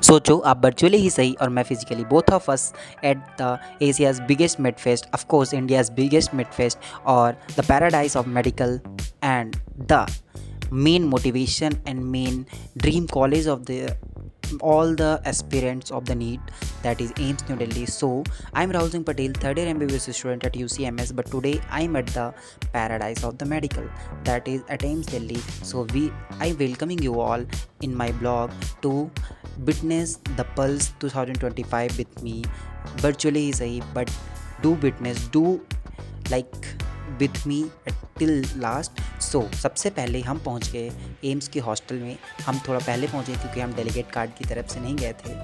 सोचो आप वर्चुअली ही सही और मैं physically, both of us at the Asia's biggest mid fest, of course India's biggest mid fest, और the paradise of medical and the main motivation and main dream college of the all the aspirants of the NEET, that is AIMS New Delhi. So I'm Rahul Singh Patel, third year MBBS student at UCMS, but today I'm at the paradise of the medical, that is at AIMS Delhi. So I welcoming you all in my blog to witness the Pulse 2025 with me, virtually ही सही, but do witness, do like with me till last. So सबसे पहले हम पहुंच गए AIIMS के hostel में. हम थोड़ा पहले पहुंचे क्योंकि हम डेलीगेट कार्ड की तरफ से नहीं गए थे,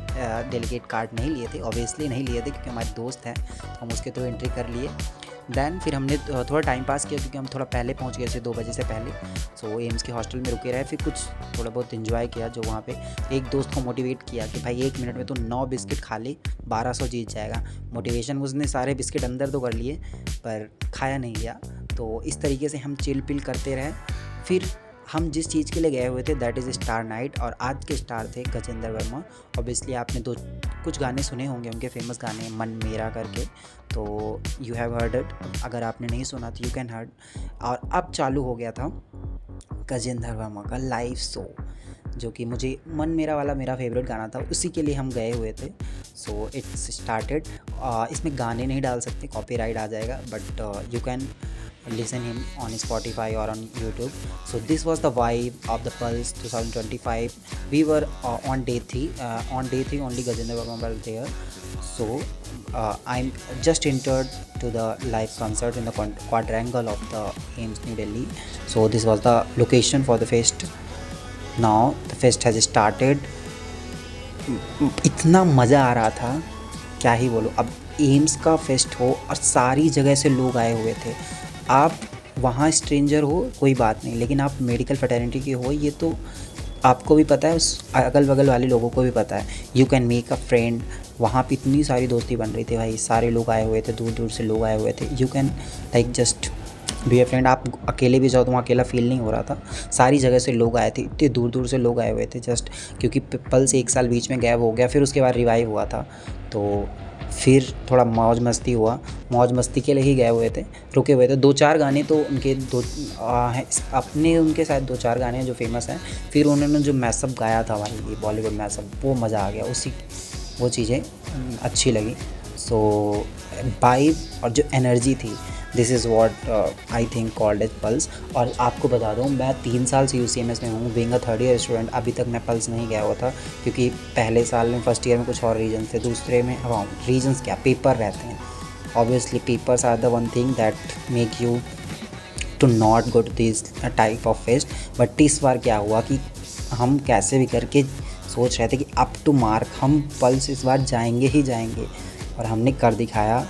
डेलीगेट कार्ड नहीं लिए थे, ऑब्वियसली नहीं लिए थे क्योंकि हमारे दोस्त हैं, हम उसके थ्रू एंट्री कर लिए. देन फिर हमने थोड़ा टाइम पास किया क्योंकि हम थोड़ा पहले पहुंच गए थे, 2 बजे से पहले. सो एम्स के हॉस्टल में रुके रहे, फिर कुछ थोड़ा बहुत इन्जॉय किया. जो वहाँ पे एक दोस्त को मोटिवेट किया कि भाई 1 मिनट में तो 9 बिस्किट खा ले, 1200 जीत जाएगा. मोटिवेशन उसने सारे बिस्किट अंदर तो कर लिए पर खाया नहीं गया. तो इस तरीके से हम चिल पिल करते रहे. फिर हम जिस चीज़ के लिए गए हुए थे दैट इज़ स्टार नाइट, और आज के स्टार थे गजेंद्र वर्मा. ऑब्वियसली आपने कुछ गाने सुने होंगे उनके फेमस गाने, मन मेरा करके, तो यू हैव हर्ड इट. अगर आपने नहीं सुना तो यू कैन हर्ड. और अब चालू हो गया था गजेंद्र वर्मा का लाइव शो, जो कि मुझे मन मेरा वाला मेरा फेवरेट गाना था, उसी के लिए हम गए हुए थे. So it's started. इसमें गाने नहीं डाल सकते, कॉपीराइट आ जाएगा, but you can listen him on Spotify or on YouTube. So this was the vibe of the Pulse 2025. We were on day 3. On day 3 only Gajendra Verma was there. So I'm just entered to the live concert in the quadrangle of the AIMS New Delhi. So this was the location for the fest. Now the fest has started. इतना मज़ा आ रहा था क्या ही बोलो. अब AIIMS का fest हो और सारी जगह से लोग आए हुए थे. आप वहाँ स्ट्रेंजर हो कोई बात नहीं, लेकिन आप मेडिकल फ्रेटर्निटी के हो ये तो आपको भी पता है, उस अगल बगल वाले लोगों को भी पता है. You can make a friend. वहाँ पे इतनी सारी दोस्ती बन रही थी भाई, सारे लोग आए हुए थे, दूर दूर से लोग आए हुए थे. You can like just be A friend. आप अकेले भी जाओ तो वहाँ अकेला फील नहीं हो रहा था. सारी जगह से लोग आए थे, इतने दूर दूर से लोग आए हुए थे. जस्ट क्योंकि पल्स 1 साल बीच में गैप हो गया, फिर उसके बाद रिवाइव हुआ था, तो फिर थोड़ा मौज मस्ती हुआ. मौज मस्ती के लिए ही गए हुए थे, रुके हुए थे. 2-4 गाने तो उनके हैं अपने, उनके साथ 2-4 गाने हैं जो फेमस हैं. फिर उन्होंने जो मैसअप गाया था भाई, ये बॉलीवुड मैसअप, वो मज़ा आ गया. वो चीज़ें अच्छी लगी. सो वाइब और जो एनर्जी थी, this is what I think called as pulse. और आपको बता दूँ मैं 3 साल से UCMS में हूँ, being a third year student. अभी तक मैं पल्स नहीं गया हुआ था क्योंकि पहले साल में फर्स्ट ईयर में कुछ और रीजन थे, दूसरे में रीजन्स क्या, पेपर रहते हैं. Obviously papers are the one thing that make you to not go to this type of fest. But इस बार क्या हुआ कि हम कैसे भी करके सोच रहे थे कि अप टू मार्क हम पल्स इस बार जाएंगे ही जाएंगे, और हमने कर दिखाया.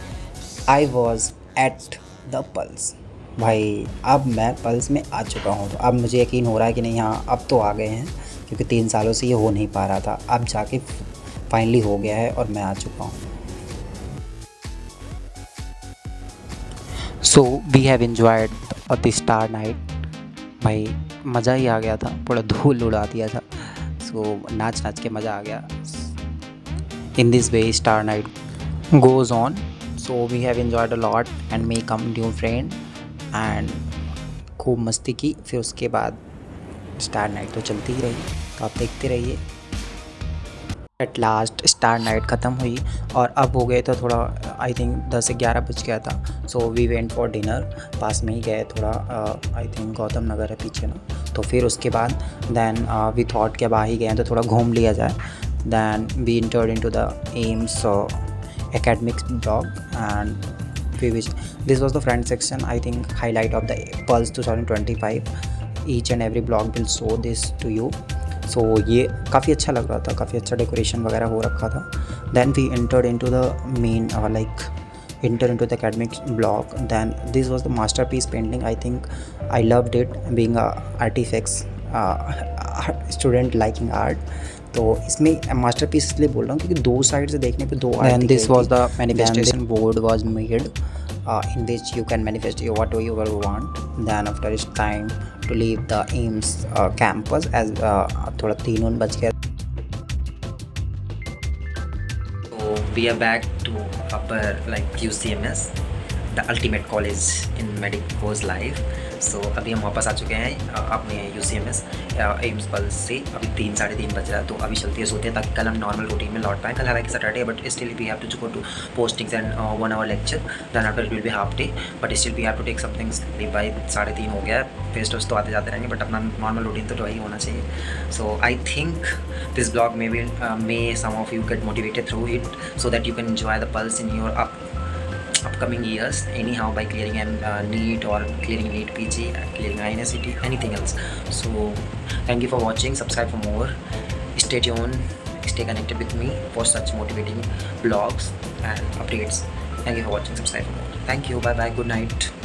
I was at the pulse भाई. अब मैं पल्स में आ चुका हूँ, तो अब मुझे यकीन हो रहा है कि नहीं, हाँ अब तो आ गए हैं, क्योंकि 3 सालों से ये हो नहीं पा रहा था. अब जाके फाइनली हो गया है और मैं आ चुका हूँ. So we have enjoyed the star night. भाई मज़ा ही आ गया था, पूरा धूल उड़ा दिया था. सो नाच नाच के मज़ा आ गया. In this way star night goes on. So we have enjoyed a lot and make a new friend and खूब मस्ती की. फिर उसके बाद स्टार नाइट तो चलती ही रही, तो आप देखते रहिए. एट लास्ट स्टार नाइट ख़त्म हुई और अब हो गए तो थोड़ा आई थिंक 10 से 11 बज गया था. So we went for dinner. पास में ही गए थोड़ा, आई थिंक गौतम नगर है पीछे ना. तो फिर उसके बाद दैन वी थॉट कि अब आ ही गए हैं तो थोड़ा घूम लिया जाए. Then we entered into the AIIMS academic blog, and this was the front section, I think highlight of the Pulse 2025. each and every blog will show this to you. So ये काफ़ी अच्छा लग रहा था, काफ़ी अच्छा डेकोरेशन वगैरह हो रखा था. Then we entered into the main enter into the academic block. Then this was the masterpiece painting. I think I loved it, being a artifacts student liking art. तो इसमें मास्टरपीस इसलिए बोल रहा हूँ क्योंकि 2 साइड से देखने पे 2 art. And this was the manifestation board was made in which you can manifest whatever you want. Then after it's time to leave the AIMS campus as थोड़ा 3 बज गया. we are back to upper like UCMS, the ultimate college in medicos life. So अभी हम वापस आ चुके हैं अपने UCMS AIIMS pulse से। अभी 3-3:30 बज रहा है, तो अभी चलते हैं सोते हैं ताकि कल हम नॉर्मल रूटीन में लौट पाएँ। कल हालांकि Saturday, but still we have to go to postings and 1 hour lecture, then after it will be half day, but still we have to take something. By 3:30 हो गया है, फेस्ट वेस्ट तो आते जाते रहेंगे, बट अपना नॉर्मल रूटीन तो वही होना चाहिए। So I think this blog may some of you get motivated through it, so that you can enjoy the pulse in your upcoming years anyhow, by clearing NEET or clearing NEET PG, clearing INSCT, anything else. So thank you for watching. Subscribe for more. Stay tuned, stay connected with me for such motivating vlogs and updates. Thank you for watching. Subscribe for more. Thank you. Bye bye. Good night.